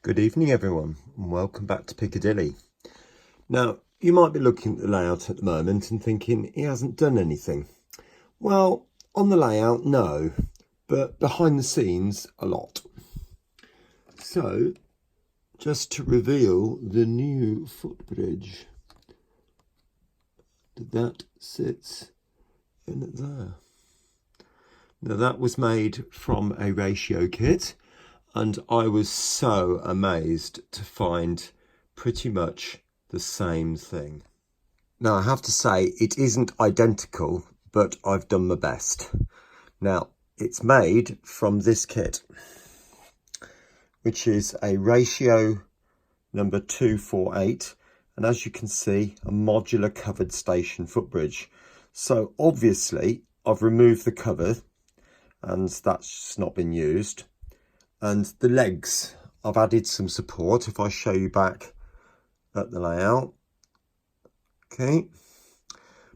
Good evening everyone and welcome back to Piccadilly. Now you might be looking at the layout at the moment and thinking he hasn't done anything. Well, on the layout no, but behind the scenes a lot. So just to reveal the new footbridge that sits in there. Now that was made from a ratio kit. And I was so amazed to find pretty much the same thing. Now I have to say it isn't identical, but I've done my best. Now it's made from this kit, which is a ratio number 248. And as you can see, a modular covered station footbridge. So obviously I've removed the cover and that's just not been used. And the legs, I've added some support. If I show you back at the layout, okay.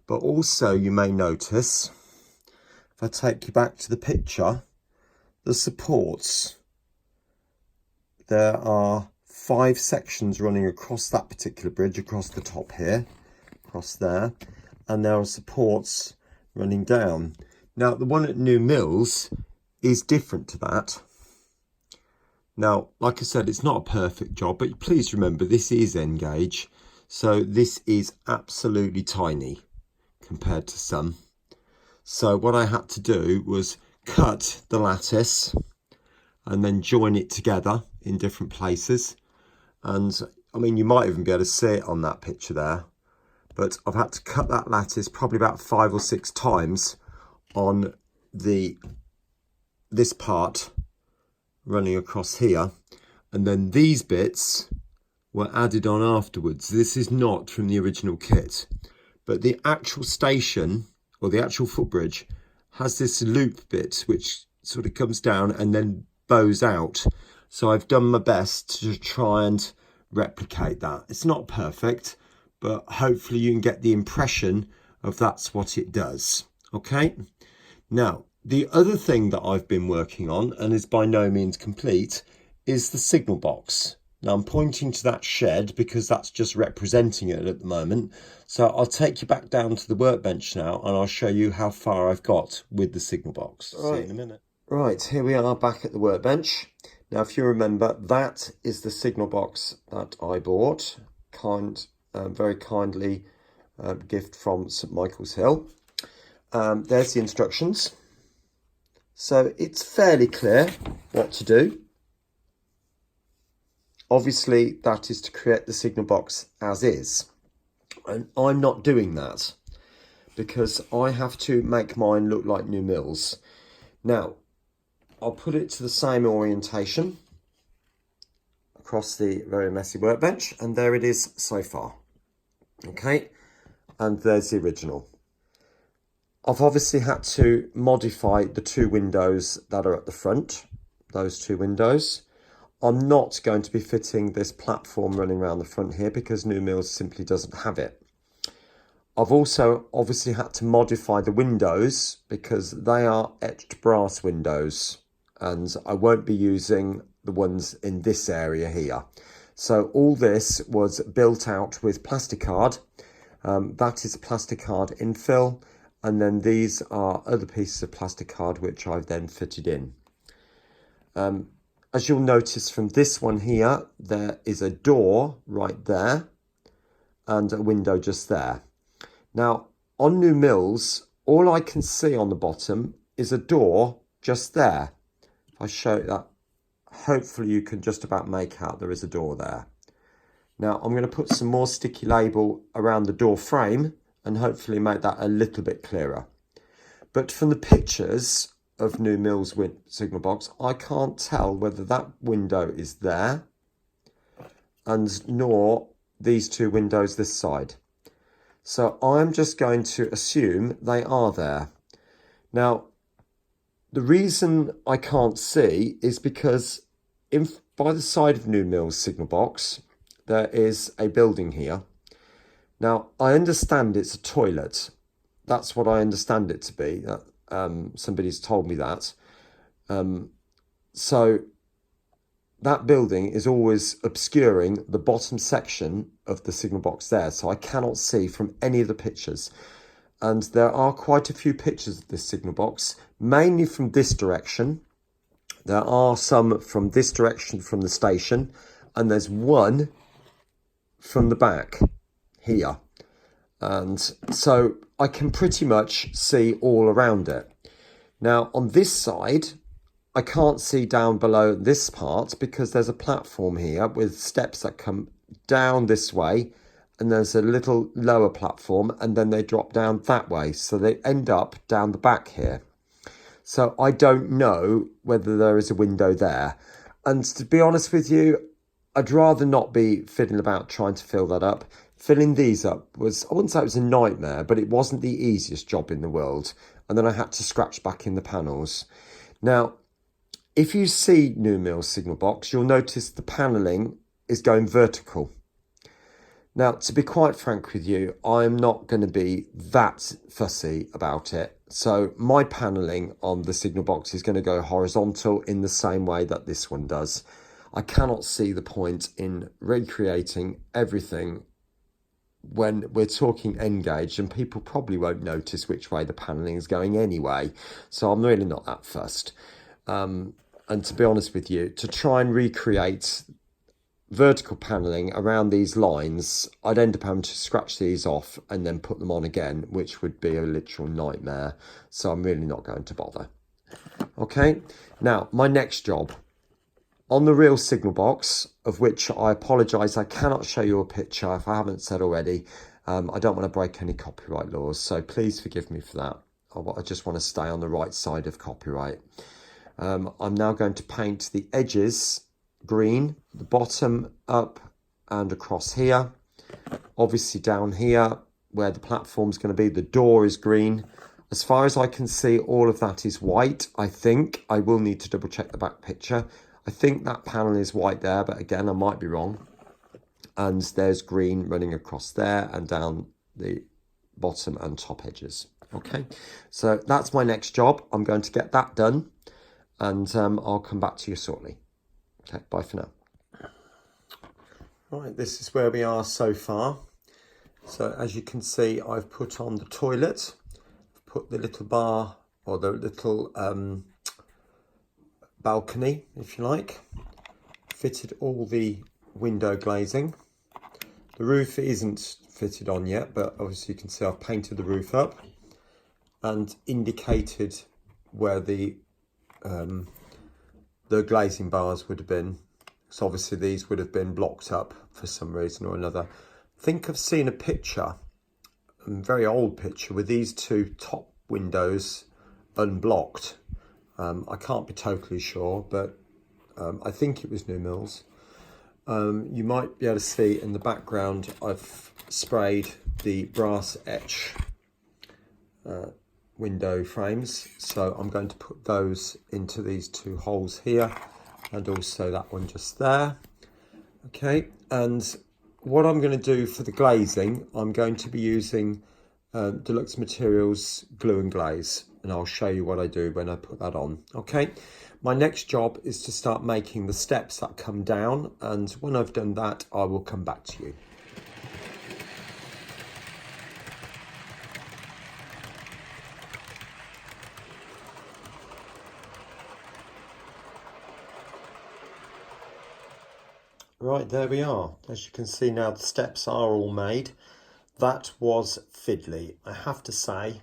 But also you may notice, if I take you back to the picture, the supports. There are 5 sections running across that particular bridge, across the top here, across there, and there are supports running down. Now the one at New Mills is different to that. Now, like I said, it's not a perfect job, but please remember this is N-gauge. So this is absolutely tiny compared to some. So what I had to do was cut the lattice and then join it together in different places. And I mean, you might even be able to see it on that picture there, but I've had to cut that lattice probably about 5 or 6 times on this part running across here, and then these bits were added on afterwards. This is not from the original kit, but the actual station or the actual footbridge has this loop bit which sort of comes down and then bows out. So I've done my best to try and replicate that. It's not perfect, but hopefully you can get the impression of that's what it does. Okay, now the other thing that I've been working on, and is by no means complete, is the signal box. Now I'm pointing to that shed because that's just representing it at the moment. So I'll take you back down to the workbench now and I'll show you how far I've got with the signal box. Right. See you in a minute. Right, here we are back at the workbench. Now if you remember, that is the signal box that I bought. Very kindly gift from St Michael's Hill. There's the instructions. So it's fairly clear what to do. Obviously, that is to create the signal box as is. And I'm not doing that because I have to make mine look like New Mills. Now, I'll put it to the same orientation across the very messy workbench. And there it is so far. Okay, and there's the original. I've obviously had to modify the 2 windows that are at the front, those 2 windows. I'm not going to be fitting this platform running around the front here because New Mills simply doesn't have it. I've also obviously had to modify the windows because they are etched brass windows and I won't be using the ones in this area here. So all this was built out with plasticard. That is a plasticard infill. And then these are other pieces of plasticard which I've then fitted in. As you'll notice from this one here, there is a door right there and a window just there. Now on New Mills, all I can see on the bottom is a door just there. If I show you that, hopefully you can just about make out there is a door there. Now I'm going to put some more sticky label around the door frame and hopefully make that a little bit clearer. But from the pictures of New Mills signal box, I can't tell whether that window is there and nor these 2 windows this side. So I'm just going to assume they are there. Now, the reason I can't see is because by the side of New Mills signal box, there is a building here. Now, I understand it's a toilet. That's what I understand it to be. Somebody's told me that. So that building is always obscuring the bottom section of the signal box there, so I cannot see from any of the pictures. And there are quite a few pictures of this signal box, mainly from this direction. There are some from this direction from the station, and there's one from the back here. And so I can pretty much see all around it. Now on this side, I can't see down below this part because there's a platform here with steps that come down this way, and there's a little lower platform, and then they drop down that way. So they end up down the back here. So I don't know whether there is a window there. And to be honest with you, I'd rather not be fiddling about trying to fill that up. Filling these up was, I wouldn't say it was a nightmare, but it wasn't the easiest job in the world. And then I had to scratch back in the panels. Now, if you see New Mills signal box, you'll notice the panelling is going vertical. Now, to be quite frank with you, I'm not going to be that fussy about it. So my panelling on the signal box is going to go horizontal in the same way that this one does. I cannot see the point in recreating everything when we're talking N-gauge, and people probably won't notice which way the panelling is going anyway. So I'm really not that fussed. And to be honest with you, to try and recreate vertical panelling around these lines, I'd end up having to scratch these off and then put them on again, which would be a literal nightmare. So I'm really not going to bother. Okay, now my next job. On the real signal box, of which I apologise, I cannot show you a picture if I haven't said already. I don't want to break any copyright laws, so please forgive me for that. I just want to stay on the right side of copyright. I'm now going to paint the edges green, the bottom up and across here. Obviously down here where the platform's going to be, the door is green. As far as I can see, all of that is white, I think. I will need to double check the back picture. I think that panel is white there, but again, I might be wrong. And there's green running across there and down the bottom and top edges. Okay, so that's my next job. I'm going to get that done, and I'll come back to you shortly. Okay, bye for now. Right, this is where we are so far. So as you can see, I've put on the toilet, put the little bar or the little balcony, if you like, fitted all the window glazing. The roof isn't fitted on yet, but obviously you can see I've painted the roof up and indicated where the glazing bars would have been. So obviously these would have been blocked up for some reason or another. I think I've seen a picture, a very old picture, with these two top windows unblocked. I can't be totally sure, but I think it was New Mills. You might be able to see in the background I've sprayed the brass etch window frames, so I'm going to put those into these two holes here and also that one just there. Okay, and what I'm going to do for the glazing, I'm going to be using Deluxe Materials glue and glaze, and I'll show you what I do when I put that on. Okay, my next job is to start making the steps that come down, and when I've done that I will come back to you. Right, there we are. As you can see now, the steps are all made. That was fiddly, I have to say.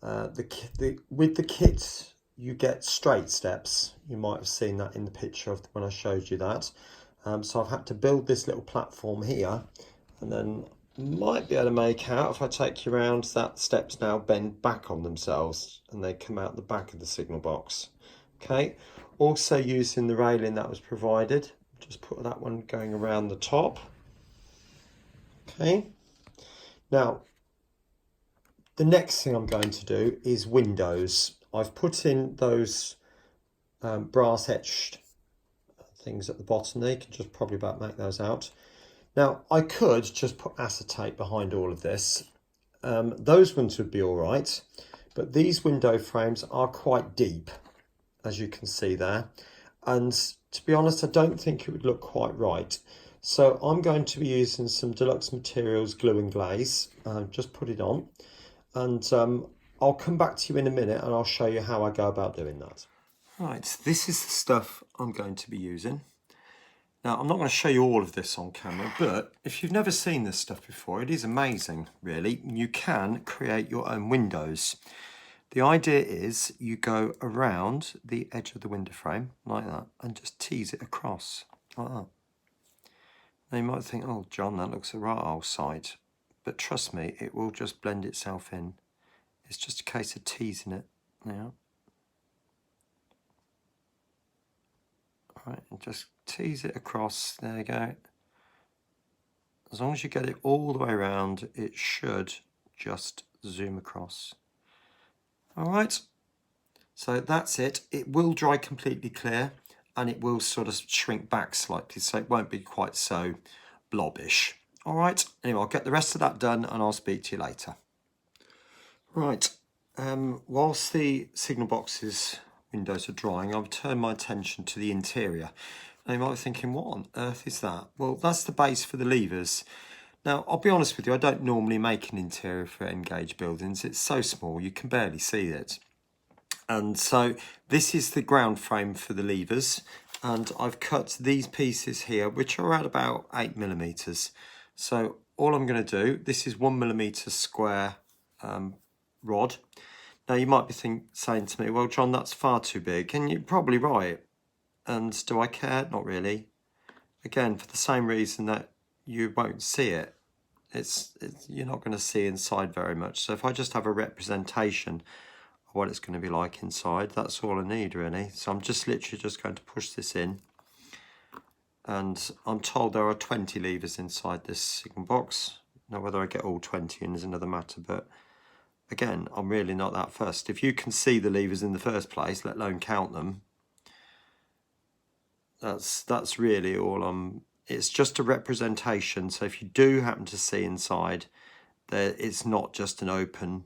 With the kit, you get straight steps. You might have seen that in the picture of when I showed you that. So I've had to build this little platform here, and then might be able to make out, if I take you around, that steps now bend back on themselves and they come out the back of the signal box. Okay, also using the railing that was provided. Just put that one going around the top. Okay, now the next thing I'm going to do is windows. I've put in those brass etched things at the bottom there. You can just probably about make those out. Now I could just put acetate behind all of this. Those ones would be all right, but these window frames are quite deep, as you can see there. and to be honest, I don't think it would look quite right. So I'm going to be using some Deluxe Materials glue and glaze. Just put it on, and I'll come back to you in a minute and I'll show you how I go about doing that. Right, this is the stuff I'm going to be using. Now, I'm not going to show you all of this on camera, but if you've never seen this stuff before, it is amazing, really. You can create your own windows. The idea is you go around the edge of the window frame, like that, and just tease it across, like that. Now, you might think, oh, John, that looks a right old sight. But trust me, it will just blend itself in. It's just a case of teasing it now. Right, and just tease it across, there you go. As long as you get it all the way around, it should just zoom across. All right, so that's it. It will dry completely clear and it will sort of shrink back slightly, so it won't be quite so blobbish. All right, anyway, I'll get the rest of that done and I'll speak to you later. Right, whilst the signal boxes windows are drying, I've turned my attention to the interior. Now you might be thinking, what on earth is that? Well, that's the base for the levers. Now, I'll be honest with you, I don't normally make an interior for N-gauge buildings. It's so small, you can barely see it. And so this is the ground frame for the levers. And I've cut these pieces here, which are at about 8mm. So all I'm going to do, this is 1mm square rod. Now you might be saying to me, well, John, that's far too big. And you're probably right. And do I care? Not really. Again, for the same reason that you won't see it. You're not going to see inside very much. So if I just have a representation of what it's going to be like inside, that's all I need really. So I'm just literally just going to push this in. And I'm told there are 20 levers inside this signal box. Now whether I get all 20 in is another matter, but again, I'm really not that fussed. If you can see the levers in the first place, let alone count them, that's really all it's just a representation. So if you do happen to see inside, it's not just an open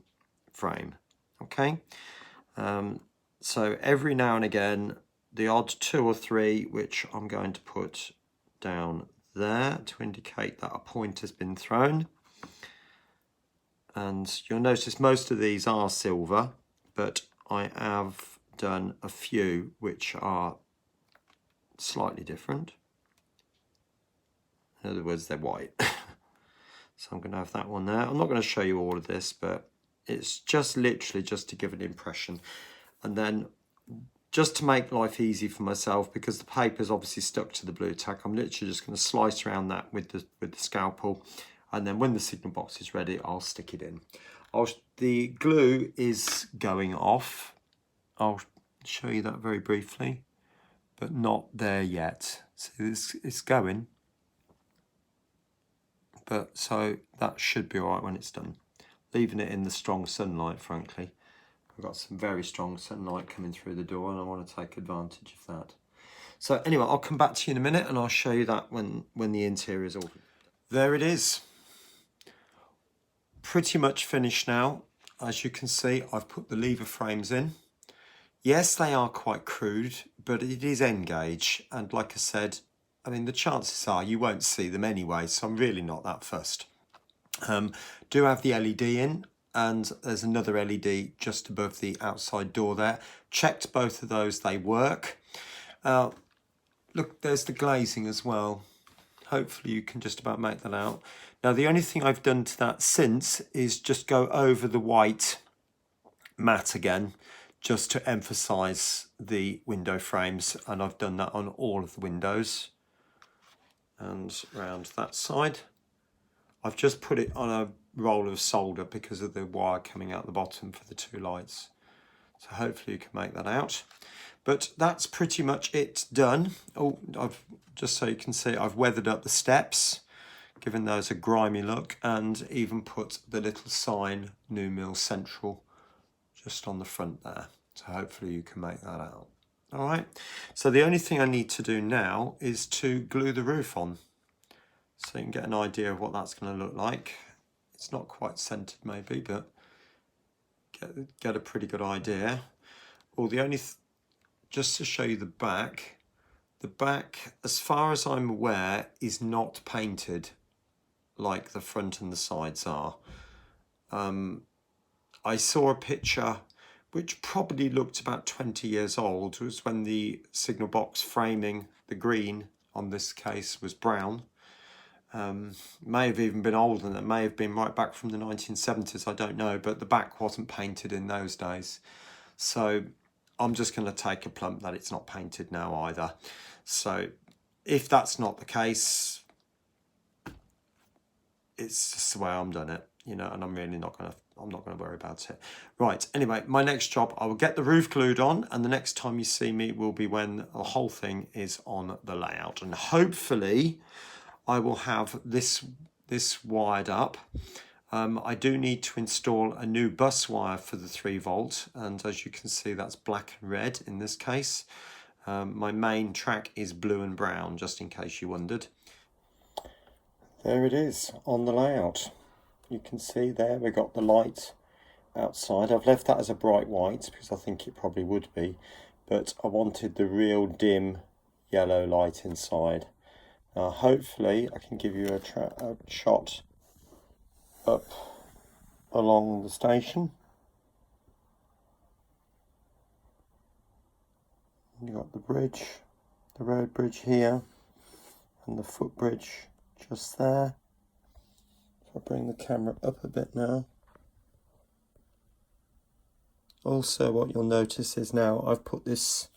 frame. Okay, so every now and again, the odd 2 or 3, which I'm going to put down there to indicate that a point has been thrown. And you'll notice most of these are silver, but I have done a few which are slightly different. In other words, they're white. So I'm going to have that one there. I'm not going to show you all of this, but it's just literally just to give an impression. And then just to make life easy for myself, because the paper's obviously stuck to the blue tack, I'm literally just going to slice around that with the scalpel. And then when the signal box is ready, I'll stick it in. The glue is going off. I'll show you that very briefly, but not there yet. So it's going. But so that should be all right when it's done. Leaving it in the strong sunlight, frankly. I've got some very strong sunlight coming through the door and I want to take advantage of that. So anyway, I'll come back to you in a minute and I'll show you that when the interior is all. There it is. Pretty much finished now. As you can see, I've put the lever frames in. Yes, they are quite crude, but it is N-gauge. And like I said, I mean, the chances are you won't see them anyway, so I'm really not that fussed. Do have the LED in, and there's another LED just above the outside door there. Checked both of those, they work. Look, there's the glazing as well. Hopefully you can just about make that out. Now, the only thing I've done to that since is just go over the white matte again, just to emphasize the window frames, and I've done that on all of the windows. And round that side, I've just put it on a roll of solder because of the wire coming out the bottom for the 2 lights. So hopefully you can make that out. But that's pretty much it done. Oh, just so you can see, I've weathered up the steps, given those a grimy look, and even put the little sign, New Mill Central, just on the front there. So hopefully you can make that out. All right, so the only thing I need to do now is to glue the roof on, so you can get an idea of what that's going to look like. It's not quite centered maybe, but get a pretty good idea. Well, just to show you the back, The back, as far as I'm aware, is not painted like the front and the sides are. I saw a picture which probably looked about 20 years old. It was when the signal box framing, the green on this case, was brown. May have even been older than that, may have been right back from the 1970s, I don't know, but the back wasn't painted in those days. So I'm just going to take a plump that it's not painted now either. So if that's not the case, it's just the way I'm done it, you know, and I'm really not going to, I'm not going to worry about it. Right, anyway, my next job, I will get the roof glued on, and the next time you see me will be when the whole thing is on the layout. And hopefully I will have this wired up. I do need to install a new bus wire for the 3-volt, and as you can see, that's black and red in this case. My main track is blue and brown, just in case you wondered. There it is on the layout. You can see there we've got the light outside. I've left that as a bright white because I think it probably would be, but I wanted the real dim yellow light inside. Now hopefully I can give you a shot up along the station. You've got the bridge, the road bridge here, and the footbridge just there. I'll bring the camera up a bit now. Also, what you'll notice is now I've put this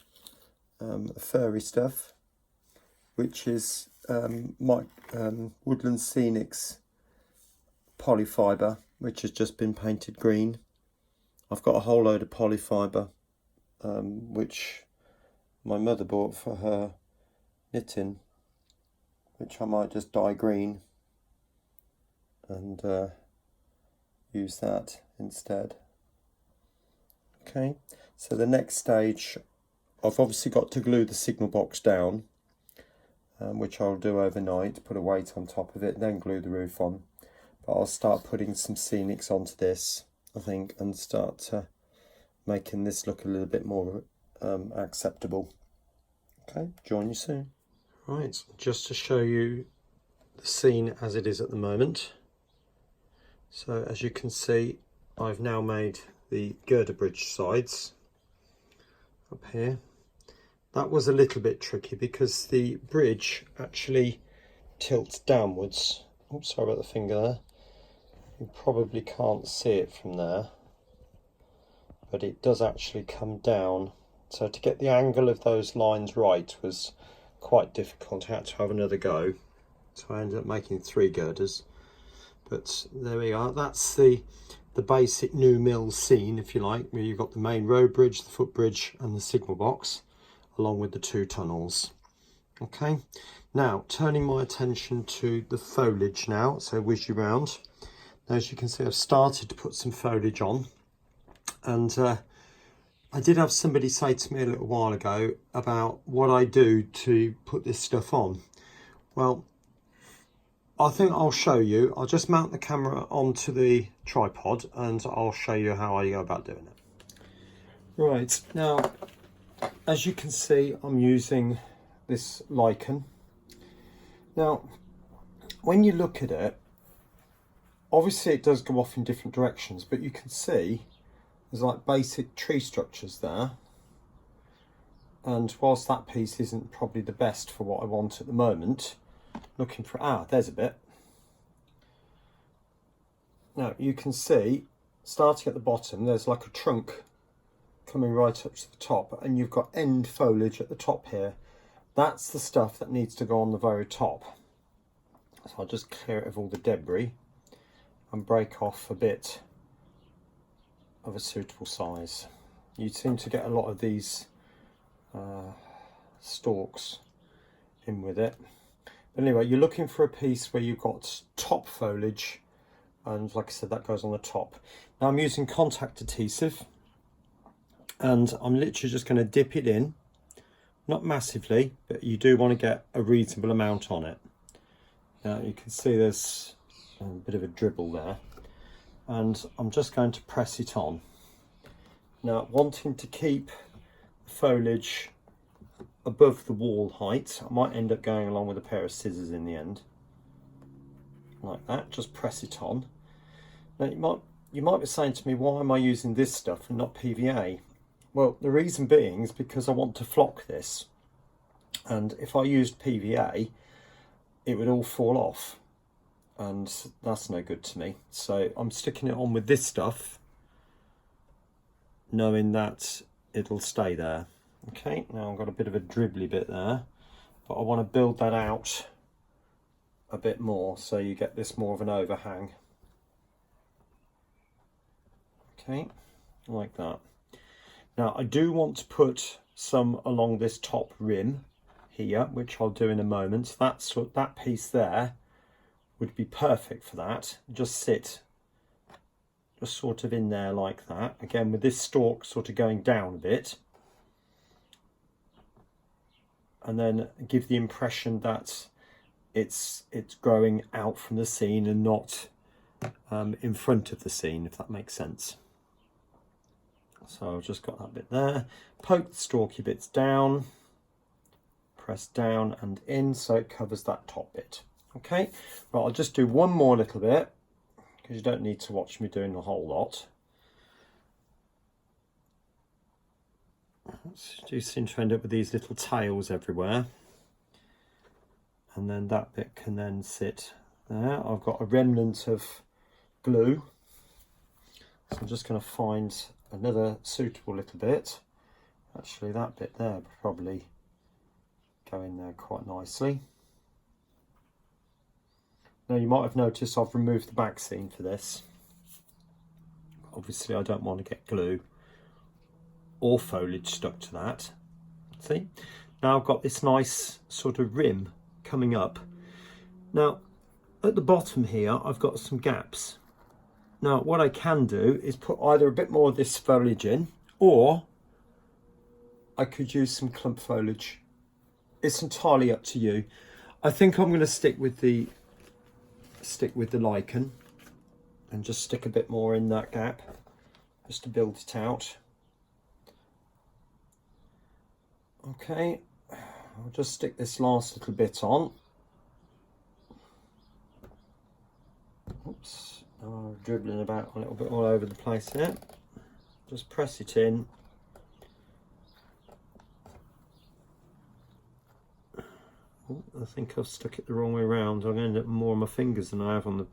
furry stuff, which is my Woodland Scenics polyfibre, which has just been painted green. I've got a whole load of polyfibre, which my mother bought for her knitting, which I might just dye green and use that instead. Okay, so the next stage, I've obviously got to glue the signal box down, which I'll do overnight, put a weight on top of it, then glue the roof on. But I'll start putting some scenics onto this, I think, and start making this look a little bit more acceptable. Okay, join you soon. Right, just to show you the scene as it is at the moment. So as you can see, I've now made the girder bridge sides up here. That was a little bit tricky because the bridge actually tilts downwards. Oops, sorry about the finger there. You probably can't see it from there, but it does actually come down. So to get the angle of those lines right was quite difficult. I had to have another go. So I ended up making 3 girders. But there we are. That's the basic new mill scene, if you like, where you've got the main road bridge, the footbridge and the signal box, along with the 2 tunnels. Okay, now turning my attention to the foliage now, so whiz you round. Now, as you can see, I've started to put some foliage on, and I did have somebody say to me a little while ago about what I do to put this stuff on. Well, I think I'll show you. I'll just mount the camera onto the tripod and I'll show you how I go about doing it. Right, now, as you can see, I'm using this lichen. Now, when you look at it, obviously it does go off in different directions, but you can see there's like basic tree structures there. And whilst that piece isn't probably the best for what I want at the moment, looking for, there's a bit. Now you can see, starting at the bottom, there's like a trunk coming right up to the top, and you've got end foliage at the top here. That's the stuff that needs to go on the very top. So I'll just clear it of all the debris and break off a bit of a suitable size. You seem to get a lot of these stalks in with it. But anyway, you're looking for a piece where you've got top foliage, and like I said, that goes on the top. Now I'm using contact adhesive, and I'm literally just going to dip it in, not massively, but you do want to get a reasonable amount on it. Now you can see there's a bit of a dribble there, and I'm just going to press it on. Now, wanting to keep the foliage above the wall height. I might end up going along with a pair of scissors in the end, like that. Just press it on. Now you might be saying to me, why am I using this stuff and not PVA? Well, the reason being is because I want to flock this, and if I used PVA it would all fall off, and that's no good to me. So I'm sticking it on with this stuff, knowing that it'll stay there. Okay, now I've got a bit of a dribbly bit there, but I want to build that out a bit more so you get this more of an overhang. Okay, like that. Now I do want to put some along this top rim here, which I'll do in a moment. That piece there would be perfect for that. Just sit just sort of in there like that. Again, with this stalk sort of going down a bit. And then give the impression that it's growing out from the scene and not in front of the scene, if that makes sense. So I've just got that bit there. Poke the stalky bits down, press down and in so it covers that top bit. Okay, right, I'll just do one more little bit because you don't need to watch me doing a whole lot. You seem to end up with these little tails everywhere, and then that bit can then sit there. I've got a remnant of glue, so I'm just going to find another suitable little bit. Actually, that bit there will probably go in there quite nicely. Now you might have noticed I've removed the back seam for this. Obviously I don't want to get glue or foliage stuck to that. See? Now I've got this nice sort of rim coming up. Now at the bottom here I've got some gaps. Now what I can do is put either a bit more of this foliage in, or I could use some clump foliage. It's entirely up to you. I think I'm going to stick with the lichen and just stick a bit more in that gap just to build it out. Okay, I'll just stick this last little bit on. Oops, I'm dribbling about a little bit all over the place here. Just press it in. Oh, I think I've stuck it the wrong way around. I'm going to end up with more on my fingers than I have on the...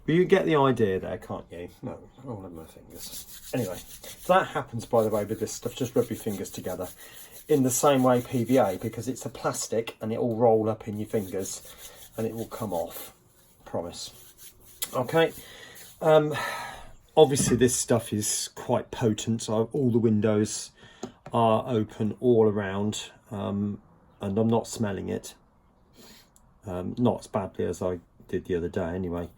But you get the idea there, can't you? No, I don't have my fingers. Anyway, so that happens, by the way, with this stuff. Just rub your fingers together. In the same way PVA, because it's a plastic and it will roll up in your fingers and it will come off. Promise. Okay. Obviously this stuff is quite potent, so all the windows are open all around, and I'm not smelling it. Not as badly as I did the other day anyway.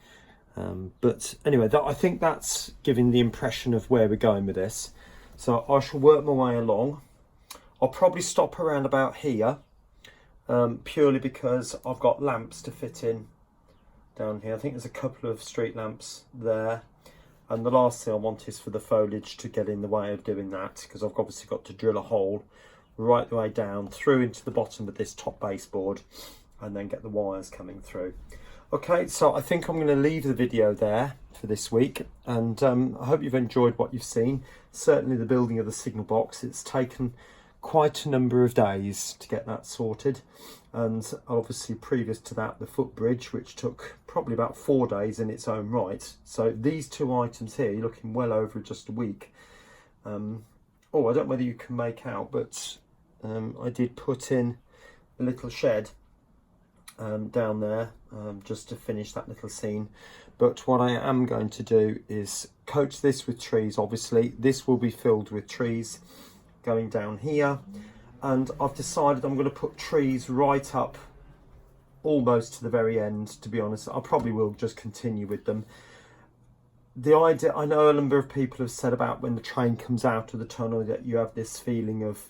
But anyway, I think that's giving the impression of where we're going with this. So I shall work my way along. I'll probably stop around about here, purely because I've got lamps to fit in down here. I think there's a couple of street lamps there. And the last thing I want is for the foliage to get in the way of doing that, because I've obviously got to drill a hole right the way down through into the bottom of this top baseboard and then get the wires coming through. Okay, so I think I'm going to leave the video there for this week, and I hope you've enjoyed what you've seen. Certainly the building of the signal box, it's taken quite a number of days to get that sorted, and obviously previous to that the footbridge, which took probably about 4 days in its own right. So these two items here, you're looking well over just a week. Oh, I don't know whether you can make out, but I did put in a little shed down there just to finish that little scene. But what I am going to do is coat this with trees. Obviously this will be filled with trees going down here, and I've decided I'm going to put trees right up almost to the very end. To be honest, I probably will just continue with them. The idea, I know a number of people have said about when the train comes out of the tunnel that you have this feeling of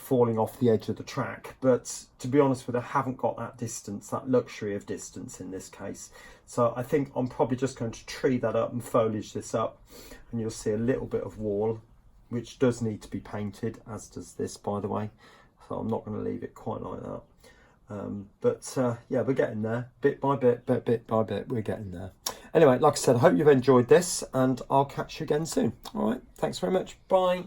falling off the edge of the track. But to be honest with you, I haven't got that distance, that luxury of distance in this case. So I think I'm probably just going to tree that up and foliage this up, and you'll see a little bit of wall, which does need to be painted, as does this, by the way. So I'm not going to leave it quite like that. Yeah, we're getting there, bit by bit, bit by bit, we're getting there. Anyway, like I said, I hope you've enjoyed this, and I'll catch you again soon. All right, thanks very much. Bye.